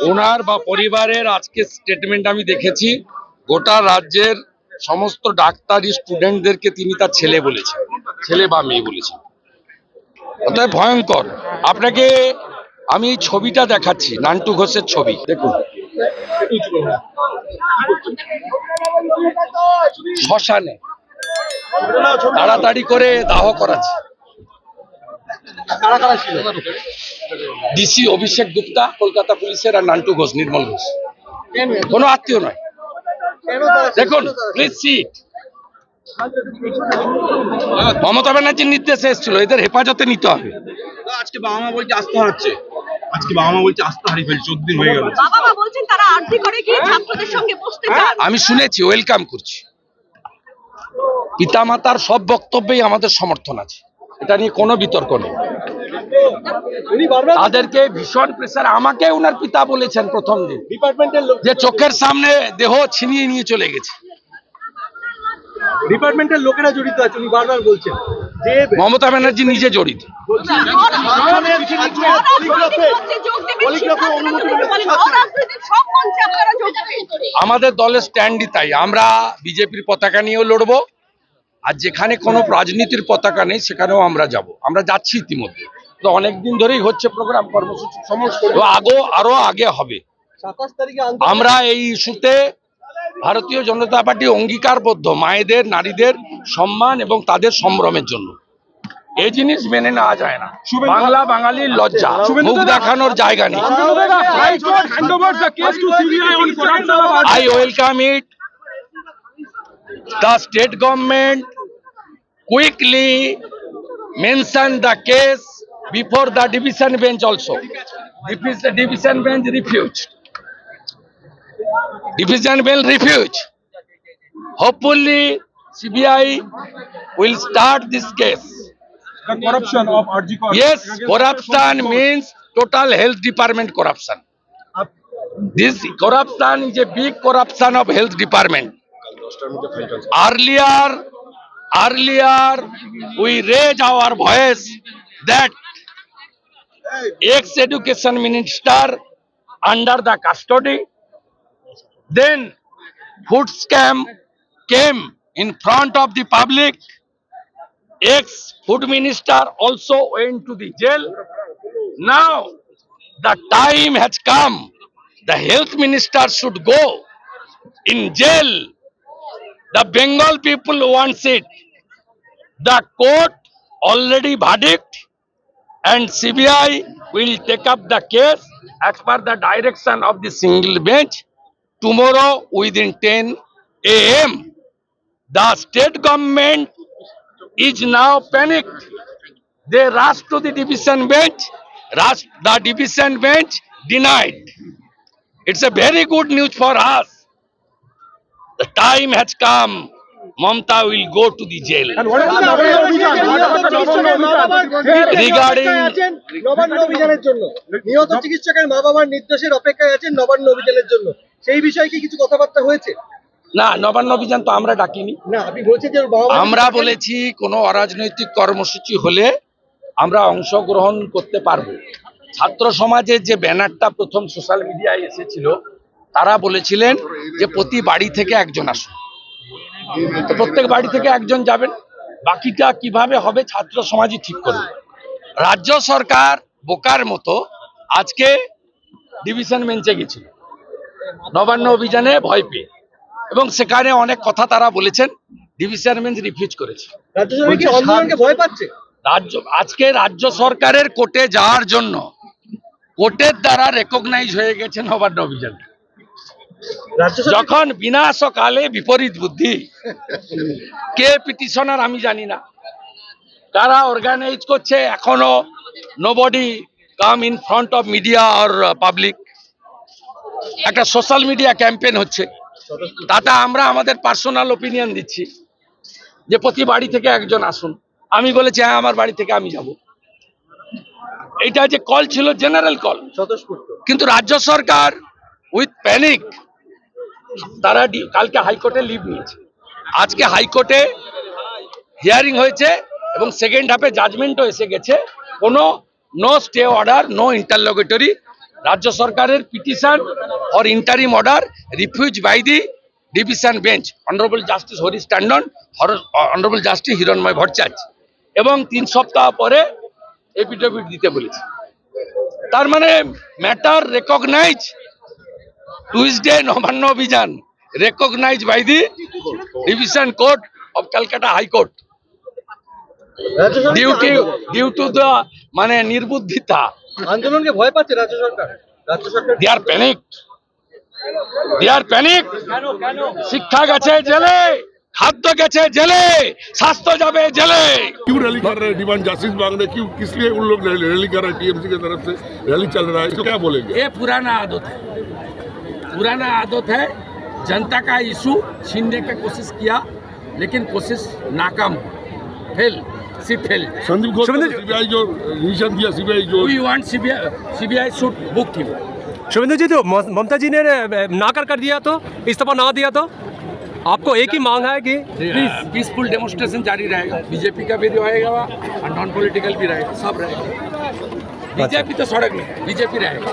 ওনার বা পরিবারের আজকে স্টেটমেন্ট আমি দেখেছি। গোটা রাজ্যের সমস্ত ডাক্তারি স্টুডেন্টদেরকে তিনি তার ছেলে বলেছেন, ছেলে বা মেয়ে বলেছেন। অতএব ভয়ঙ্কর। আপনাকে আমি ছবিটা দেখাচ্ছি, নান্টু ঘোষের ছবি দেখুন। শ্মশানে তাড়াতাড়ি করে দাহ করাচ্ছে। ডিসি অভিষেক গুপ্তা কলকাতা পুলিশের, আর নান্টু ঘোষ, নির্মল ঘোষ, কোনো আত্মীয় নয়। দেখুন প্লিজ সিট। মমতা ব্যানার্জির নির্দেশে এসেছিল, এদের হেফাজতে নিতে হবে। আজকে বাবা মা বলছে আস্থা হারাচ্ছে, আজকে বাবা মা বলছে আস্থা হারিয়ে ফেলছে, 14 দিন হয়ে গেল। বাবা মা বলছেন তারা আরতি করে গিয়ে ছাত্রদের সঙ্গে বসতে চান। আমি শুনেছি, ওয়েলকাম করছি। পিতামাতার সব বক্তব্যেই আমাদের সমর্থন আছে, এটা নিয়ে কোনো বিতর্ক নেই। তাদেরকে ভীষণ প্রেসার, আমাকে ওনার পিতা বলেছেন প্রথম দিন যে চোখের সামনে দেহ ছিনিয়ে নিয়ে চলে গেছে। ডিপার্টমেন্টের লোকেরা জড়িত আছে, উনি বারবার বলছেন যে মমতা ব্যানার্জি নিজে জড়িত। আমাদের দলের স্ট্যান্ডই তাই, আমরা বিজেপির পতাকা নিয়েও লড়বো, আর যেখানে কোনো রাজনীতির পতাকা নেই সেখানেও আমরা যাব। আমরা যাচ্ছি ইতিমধ্যে, তো অনেকদিন ধরেই হচ্ছে প্রোগ্রাম কর্মসূচি, সমস্ত আরো আগে হবে। 27 তারিখে আমরা এই ইস্যুতে ভারতীয় জনতা পার্টি অঙ্গীকারবদ্ধ, মায়েদের, নারীদের সম্মান এবং তাদের সম্ভ্রমের জন্য। এই জিনিস মেনে নেওয়া যায় না। বাংলা বাঙালির লজ্জা, মুখ দেখানোর জায়গা নেই। I welcome it. The state government quickly mentioned the case before the division bench also. The division bench refused. Division bench refused. Hopefully CBI will start this case. The corruption of Arjikar. Yes, corruption means total health department corruption. This corruption is a big corruption of health department. Earlier we raised our voice that ex-education minister under the custody, then food scam came in front of the public. Ex-food minister also went to the jail. Now the time has come. The health minister should go in jail. The Bengal people wants it. The court already verdict, and CBI will take up the case as per the direction of the single bench tomorrow within 10 a.m. The state government is now panicked. They rush to the division bench. The division bench denied. It's a very good news for us. The time has come. Mamta will go to the jail. Regarding Nabanna অভিযানের জন্য নিহত চিকিৎসকের মা বাবার নির্দেশের অপেক্ষায় আছেন নবান্ন অভিযানের জন্য, সেই বিষয়ে কি কিছু কথাবার্তা হয়েছে? না, নবান্ন অভিযান তো আমরা ডাকিনি। না, আপনি বলছেন যে আমরা বলেছি কোনো অরাজনৈতিক কর্মসূচি হলে আমরা অংশগ্রহণ করতে পারবো। ছাত্র সমাজের যে ব্যানারটা প্রথম সোশ্যাল মিডিয়ায় এসেছিল, তারা বলেছিলেন যে প্রতি বাড়ি থেকে একজন আসুন। তো প্রত্যেক বাড়ি থেকে একজন যাবেন, বাকিটা কিভাবে হবে ছাত্র সমাজই ঠিক করবে। রাজ্য সরকার বোকার মতো আজকে ডিভিশন বেঞ্চে গেছিল নবান্ন অভিযানে ভয় পেয়ে, এবং সেখানে অনেক কথা তারা বলেছেন, ডিভিশন বেঞ্চ রিফিউজ করেছে। রাজ্য সরকার কি আন্দোলনকে ভয় পাচ্ছে? আজকে রাজ্য সরকারের কোর্টে যাওয়ার জন্য কোর্টের দ্বারা রেকগনাইজ হয়ে গেছে নবান্ন অভিযান। যখন বিনাশকালে বিপরীত বুদ্ধি, কে পিটিশনার আমি জানি না, কারা অর্গানাইজ করছে, এখনো nobody come in front of media or public. একটা সোশ্যাল মিডিয়া ক্যাম্পেইন হচ্ছে, তাতে আমরা আমাদের পার্সোনাল ওপিনিয়ন দিচ্ছি যে প্রতি বাড়ি থেকে একজন আসুন। আমি বলেছি হ্যাঁ, আমার বাড়ি থেকে আমি যাব। এটা যে কল ছিল জেনারেল কল, কিন্তু রাজ্য সরকার উইথ প্যানিক তারা কালকে হাইকোর্টে লিভ নিয়েছে। আজকে হাইকোর্টে হিয়ারিং হয়েছে এবং সেকেন্ড হাফে জাজমেন্টও এসে গেছে। কোনো no stay order, no interlocutory, রাজ্য সরকারের petition for interim order refuse by the division bench honourable justice Harish Tandon, honourable justice Hiranmay Bhattacharya, এবং 3 সপ্তাহ পরে এফিডেভিট দিতে বলেছে। তার মানে ম্যাটার রেকগনাইজ টুইসডে নবান্ন অভিযান recognise by the division court of Calcutta high court রাজ্য সরকার ডিউ টু দ্য মানে নির্বুদ্ধিতা। আন্দোলনকে ভয় পাচ্ছে রাজ্য সরকার। দে আর প্যানিক। শিক্ষা গেছে জেলে, খাদ্য গেছে জেলে, স্বাস্থ্য যাবে জেলে। क्यों रैली कर रहे हैं? डिमांड जस्टिस मांग रहे हैं, क्यों किस लिए उन लोग रैली कर रहे हैं? टीएमसी की तरफ से रैली चल रहा है, इसको क्या बोलेंगे? ये पुराना आदत है। जनता का इशू छीनने की कोशिश किया, लेकिन कोशिश नाकाम हुई, फेल। संदीप घोष को सीबीआई जो रिविजन दिया, सीबीआई जो We want CBI should book him. Suvendu जी, तो ममता जी ने नाकर कर दिया तो, इस्तीफा ना दिया तो आपको एक ही मांग है कि पीसफुल डेमोन्स्ट्रेशन जारी रहेगा, बीजेपी का भी रहेगा और नॉन पॉलिटिकल भी रहेगा, सब रहेगा। बीजेपी तो सड़क में है, बीजेपी रहेगा।